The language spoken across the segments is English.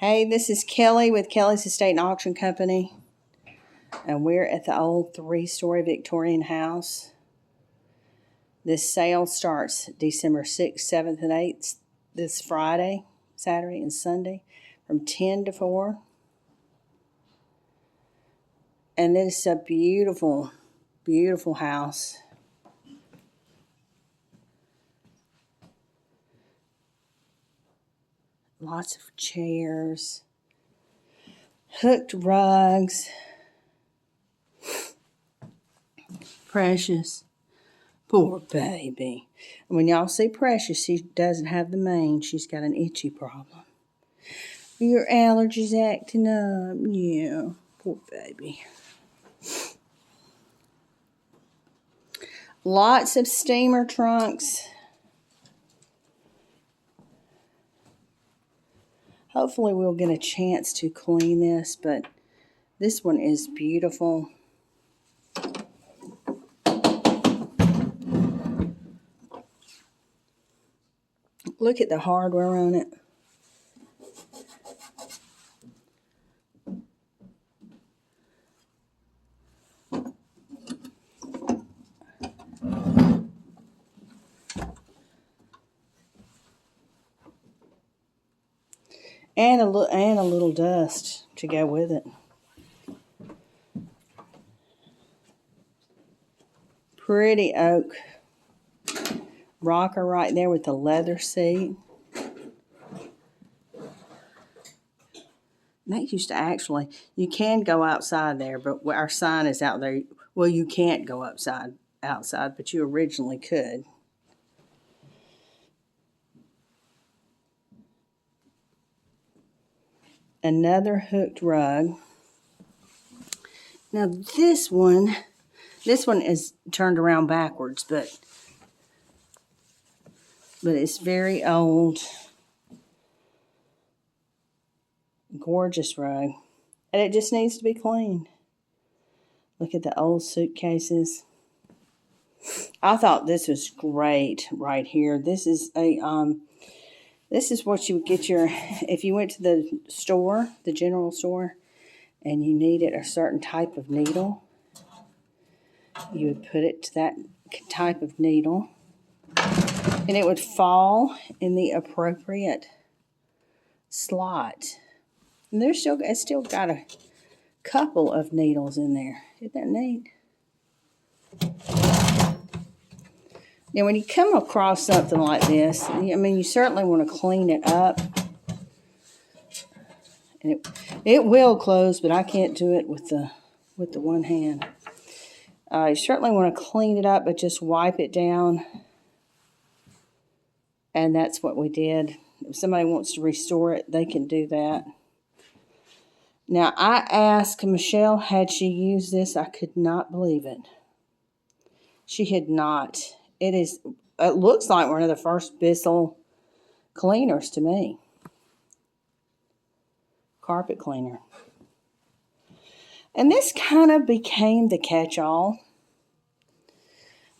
Hey, this is Kelly with Kelly's Estate and Auction Company, and we're at the old 3-story Victorian house. This sale starts December 6th, 7th, and 8th, this Friday, Saturday, and Sunday, from 10 to 4. And this is a beautiful, beautiful house. Lots of chairs, hooked rugs. Precious. Poor baby. And when y'all see Precious, she doesn't have the mange. She's got an itchy problem. Your allergies acting up. Yeah, poor baby. Lots of steamer trunks. Hopefully we'll get a chance to clean this, but this one is beautiful. Look at the hardware on it. And a little dust to go with it. Pretty oak rocker right there with the leather seat. That used to actually, you can go outside there, but our sign is out there. Well, you can't go outside, but you originally could. Another hooked rug. Now this one is turned around backwards, but it's very old. Gorgeous rug. And it just needs to be cleaned. Look at the old suitcases. I thought this was great right here. This is what you would get if you went to the store, the general store, and you needed a certain type of needle. You would put it to that type of needle, and it would fall in the appropriate slot. And it's still got a couple of needles in there. Isn't that neat? Now, when you come across something like this, I mean, you certainly want to clean it up. And it will close, but I can't do it with the one hand. You certainly want to clean it up, but just wipe it down. And that's what we did. If somebody wants to restore it, they can do that. Now, I asked Michelle, had she used this? I could not believe it. She had not. It looks like one of the first Bissell cleaners to me. Carpet cleaner. And this kind of became the catch-all.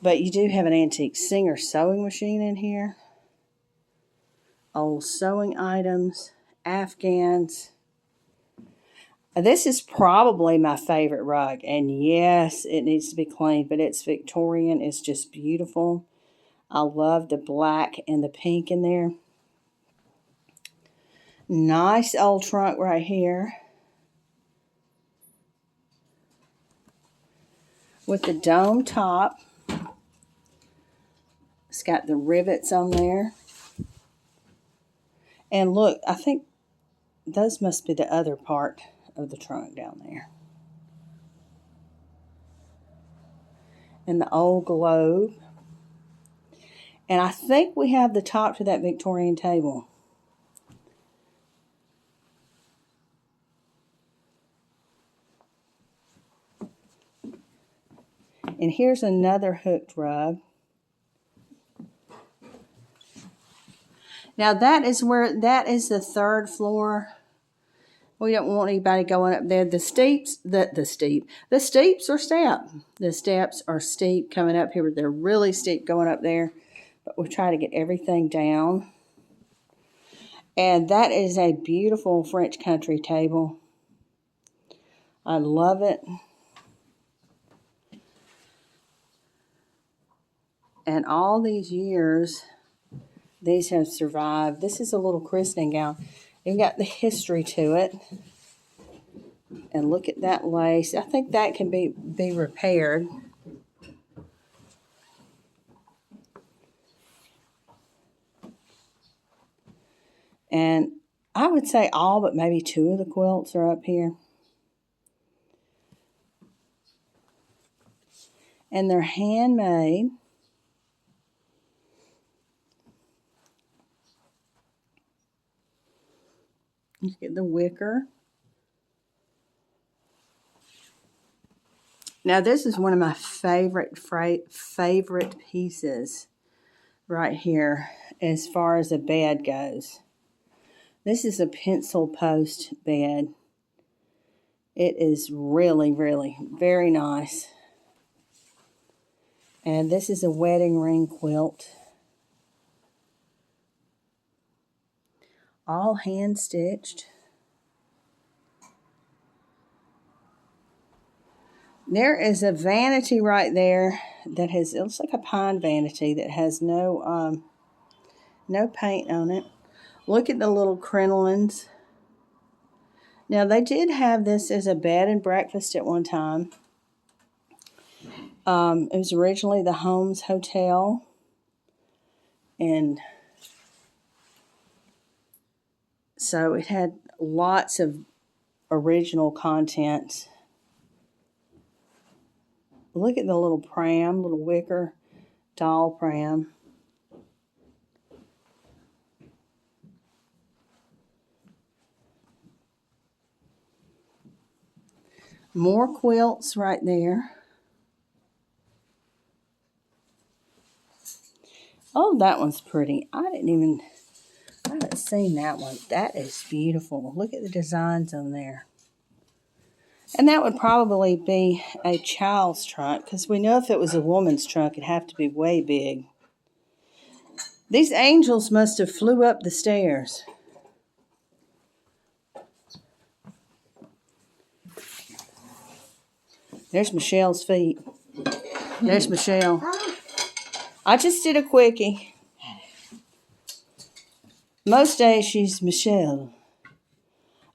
But you do have an antique Singer sewing machine in here. Old sewing items. Afghans. This is probably my favorite rug. And yes, it needs to be cleaned, but it's Victorian. It's just beautiful. I love the black and the pink in there. Nice old trunk right here. With the dome top. It's got the rivets on there. And look, I think those must be the other part of the trunk down there. And the old globe. And I think we have the top to that Victorian table. And here's another hooked rug. Now that is the third floor. We don't want anybody going up there. The steeps are steep. The steps are steep coming up here. They're really steep going up there. But we'll try to get everything down. And that is a beautiful French country table. I love it. And all these years, these have survived. This is a little christening gown. It got the history to it. And look at that lace. I think that can be repaired. And I would say all but maybe 2 of the quilts are up here. And they're handmade. Look at the wicker. Now this is one of my favorite pieces right here as far as a bed goes. This is a pencil post bed. It is really, really very nice. And this is a wedding ring quilt. All hand stitched. There is a vanity right there that has, it looks like a pine vanity that has no paint on it. Look at the little crinolines. Now they did have this as a bed and breakfast at one time. It was originally the Holmes Hotel. And so it had lots of original content. Look at the little pram, little wicker doll pram. More quilts right there. Oh, that one's pretty. I haven't seen that one. That is beautiful. Look at the designs on there. And that would probably be a child's trunk, because we know if it was a woman's trunk, it'd have to be way big. These angels must have flew up the stairs. There's Michelle's feet. There's Michelle. I just did a quickie. Most days she's Michelle.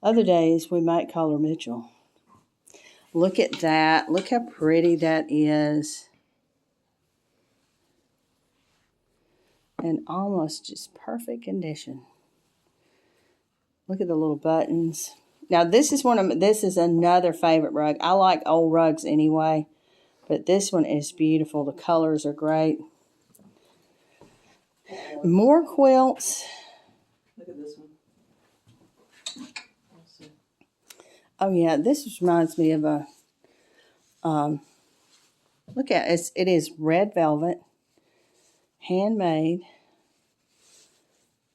Other days we might call her Mitchell. Look at that. Look how pretty that is. And almost just perfect condition. Look at the little buttons. Now this is another favorite rug. I like old rugs anyway, but this one is beautiful. The colors are great. More quilts. Look at this one. Oh yeah, this reminds me of a, look at it. It is red velvet, handmade.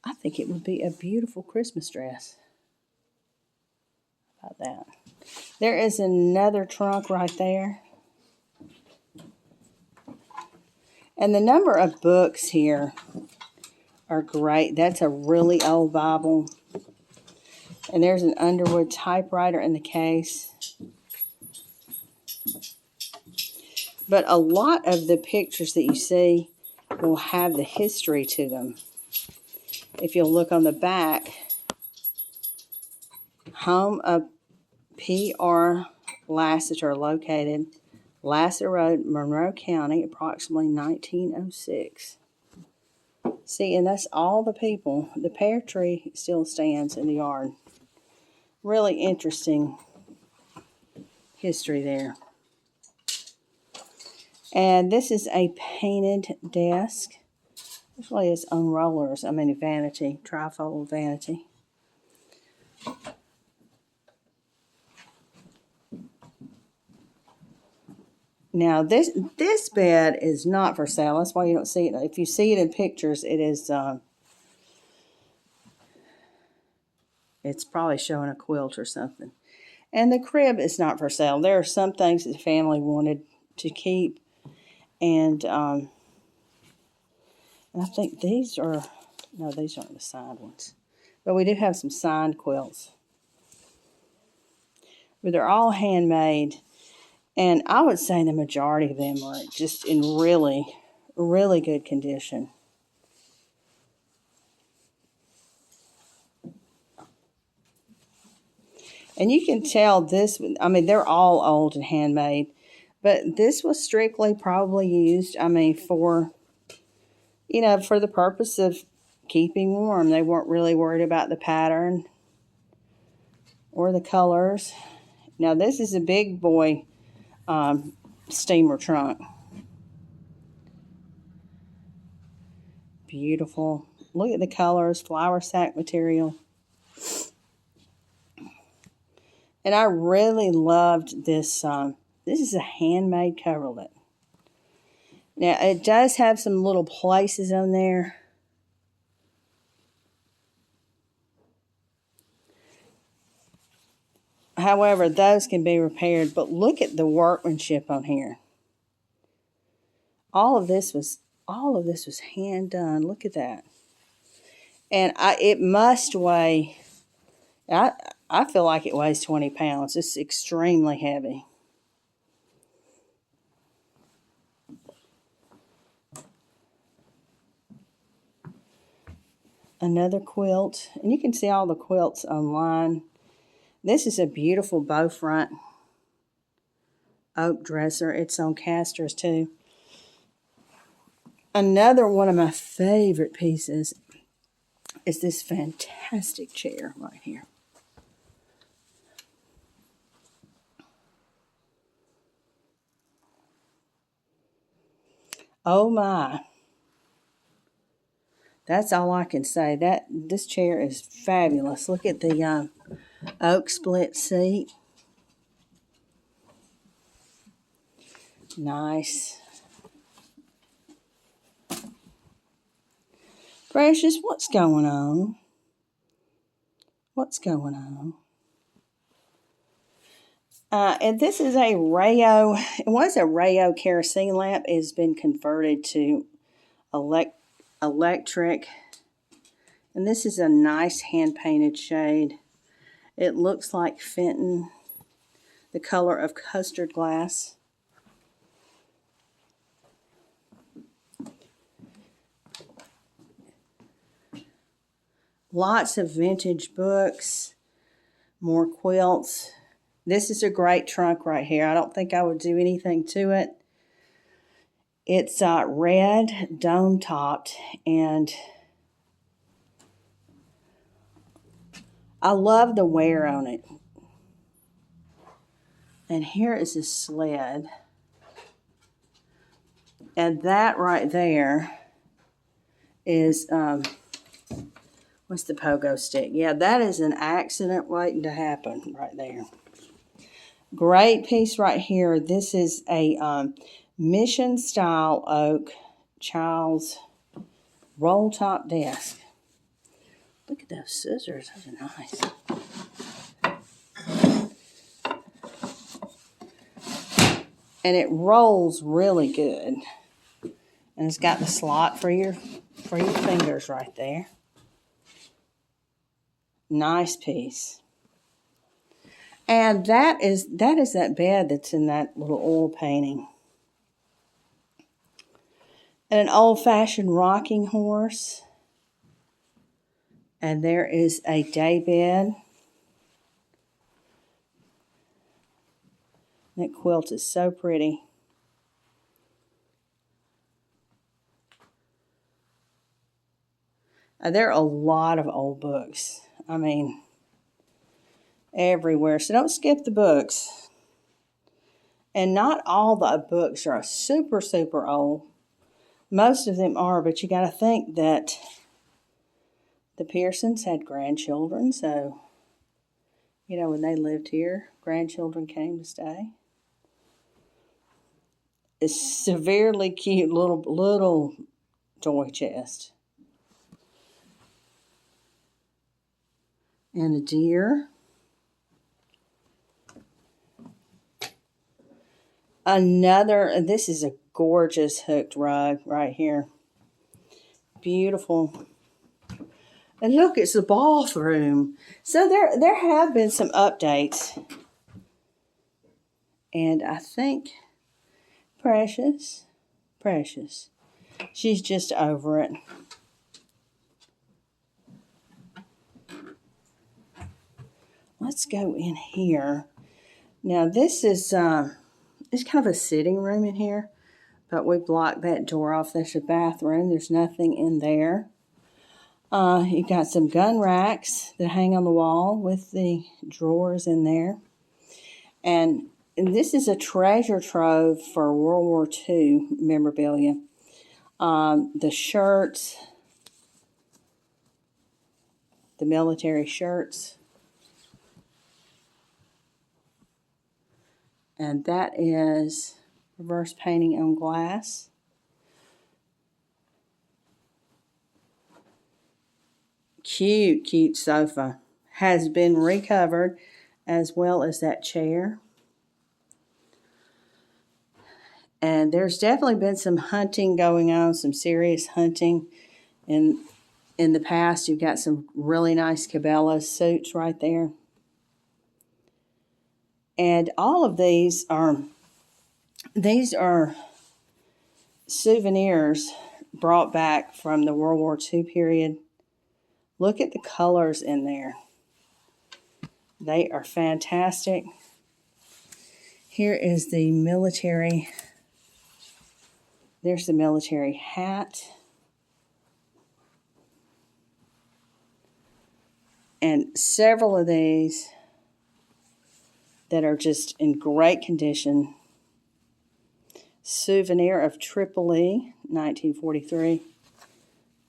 I think it would be a beautiful Christmas dress. How about that? There is another trunk right there. And the number of books here are great. That's a really old Bible. And there's an Underwood typewriter in the case. But a lot of the pictures that you see will have the history to them. If you'll look on the back, home of P.R. Lassiter, located Lassiter Road, Monroe County, approximately 1906. See, and that's all the people. The pear tree still stands in the yard. Really interesting history there. And this is a painted desk. This really is on rollers. I mean, a vanity, trifold vanity. Now, this bed is not for sale. That's why you don't see it. If you see it in pictures, it is, it's probably showing a quilt or something. And the crib is not for sale. There are some things that the family wanted to keep. And I think these are, no, these aren't the side ones. But we do have some signed quilts. But they're all handmade. And I would say the majority of them are just in really, really good condition. And you can tell this, I mean, they're all old and handmade. But this was strictly probably used, I mean, for, you know, for the purpose of keeping warm. They weren't really worried about the pattern or the colors. Now, this is a big boy steamer trunk. Beautiful. Look at the colors, flour sack material. And I really loved this. This is a handmade coverlet. Now, it does have some little places on there. However, those can be repaired. But look at the workmanship on here. All of this was hand done. Look at that. And it must weigh, I feel like it weighs 20 pounds. It's extremely heavy. Another quilt. And you can see all the quilts online. This is a beautiful bow front oak dresser. It's on casters too. Another one of my favorite pieces is this fantastic chair right here. Oh my. That's all I can say. This chair is fabulous. Look at the oak split seat. Nice. Precious, what's going on? What's going on? And this is a Rayo. It was a Rayo kerosene lamp. It has been converted to electric. And this is a nice hand-painted shade. It looks like Fenton, the color of custard glass. Lots of vintage books, more quilts. This is a great trunk right here. I don't think I would do anything to it. It's red, dome-topped, and I love the wear on it. And here is a sled. And that right there is, what's the pogo stick? Yeah, that is an accident waiting to happen right there. Great piece right here. This is a mission style oak child's roll top desk. Look at those scissors. Those are nice. And it rolls really good. And it's got the slot for your fingers right there. Nice piece. And that is that bed that's in that little oil painting. And an old-fashioned rocking horse. And there is a day bed. That quilt is so pretty. There are a lot of old books. I mean, everywhere. So don't skip the books. And not all the books are super, super old. Most of them are, but you got to think that the Pearsons had grandchildren. So, you know, when they lived here, grandchildren came to stay. It's severely cute little toy chest. And a deer. This is a gorgeous hooked rug right here. Beautiful. And look, it's the bathroom. So there have been some updates. And I think Precious, she's just over it. Let's go in here. Now this is it's kind of a sitting room in here, but we blocked that door off. There's a bathroom. There's nothing in there. You've got some gun racks that hang on the wall with the drawers in there. And this is a treasure trove for World War II memorabilia. The shirts, the military shirts. And that is reverse painting on glass. Cute, cute sofa. Has been recovered, as well as that chair. And there's definitely been some hunting going on, some serious hunting. In the past, you've got some really nice Cabela suits right there. And all of these are souvenirs brought back from the World War II period. Look at the colors in there. They are fantastic. Here is the military. There's the military hat. And several of these that are just in great condition. Souvenir of Tripoli, 1943.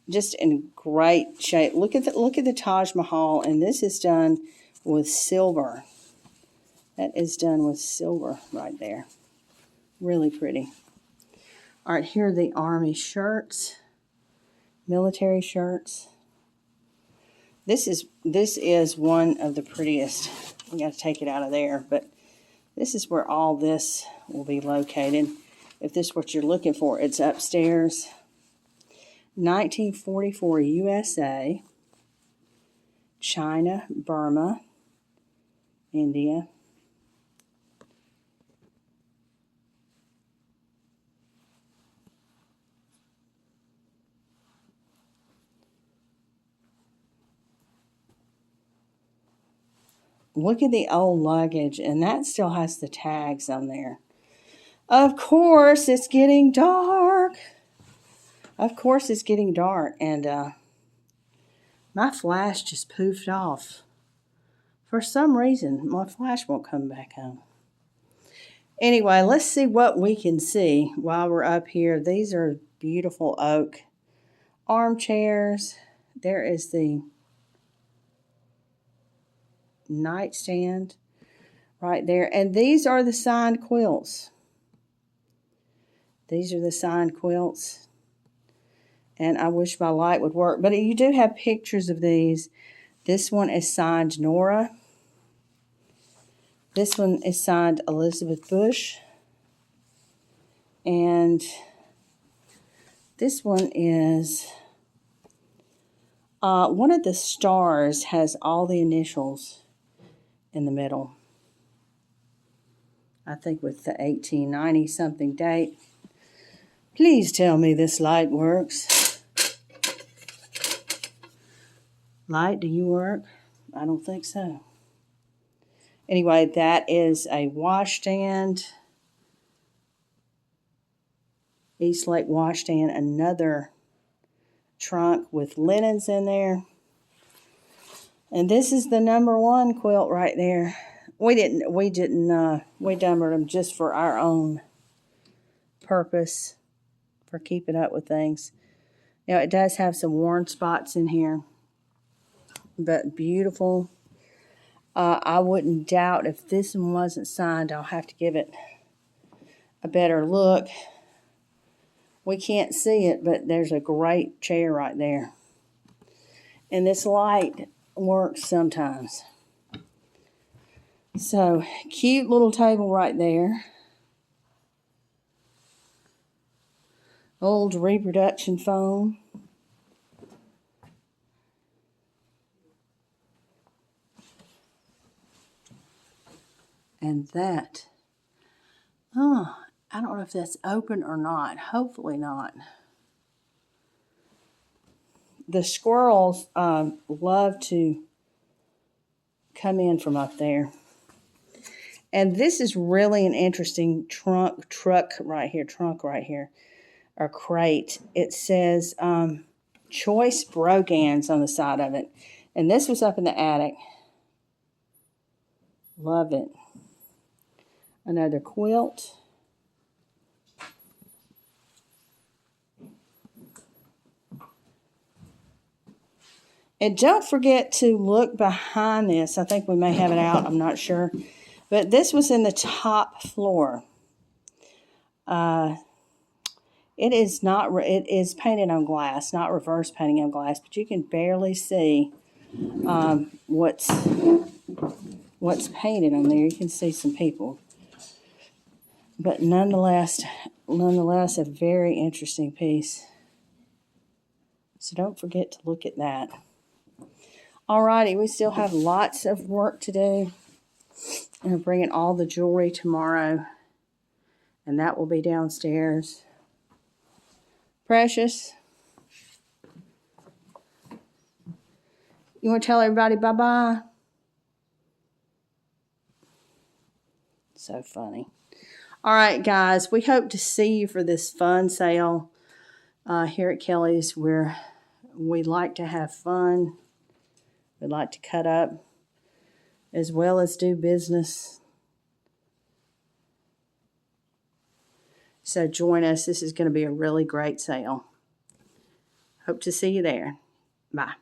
Just in great shape. Look at the Taj Mahal, and this is done with silver. That is done with silver right there. Really pretty. All right, here are the army shirts, military shirts. This is one of the prettiest. We got to take it out of there, but this is where all this will be located. If this is what you're looking for, it's upstairs. 1944 USA, China, Burma, India. Look at the old luggage, and that still has the tags on there. Of course, it's getting dark. Of course, it's getting dark, and my flash just poofed off. For some reason, my flash won't come back on. Anyway, let's see what we can see while we're up here. These are beautiful oak armchairs. There is the nightstand right there. And these are the signed quilts. These are the signed quilts. And I wish my light would work. But you do have pictures of these. This one is signed Nora. This one is signed Elizabeth Bush. And this one is... one of the stars has all the initials in the middle. I think with the 1890 something date. Please tell me this light works. Light, do you work? I don't think so. Anyway, that is a washstand. Eastlake washstand. Another trunk with linens in there. And this is the #1 quilt right there. We numbered them just for our own purpose, for keeping up with things. Now, it does have some worn spots in here, but beautiful. I wouldn't doubt if this one wasn't signed, I'll have to give it a better look. We can't see it, but there's a great chair right there. And this light works sometimes. So, cute little table right there. Old reproduction foam. And that, oh, I don't know if that's open or not. Hopefully not. The squirrels love to come in from up there. And this is really an interesting trunk right here, or crate. It says choice brogans on the side of it. And this was up in the attic. Love it. Another quilt. And don't forget to look behind this. I think we may have it out. I'm not sure. But this was in the top floor. It is not. It is painted on glass, not reverse painting on glass. But you can barely see what's painted on there. You can see some people. But nonetheless, a very interesting piece. So don't forget to look at that. Alrighty, we still have lots of work to do. I'm bringing all the jewelry tomorrow, and that will be downstairs. Precious, you want to tell everybody bye-bye? So funny. All right, guys, we hope to see you for this fun sale here at Kelly's, where we like to have fun. We like to cut up as well as do business. So join us. This is going to be a really great sale. Hope to see you there. Bye.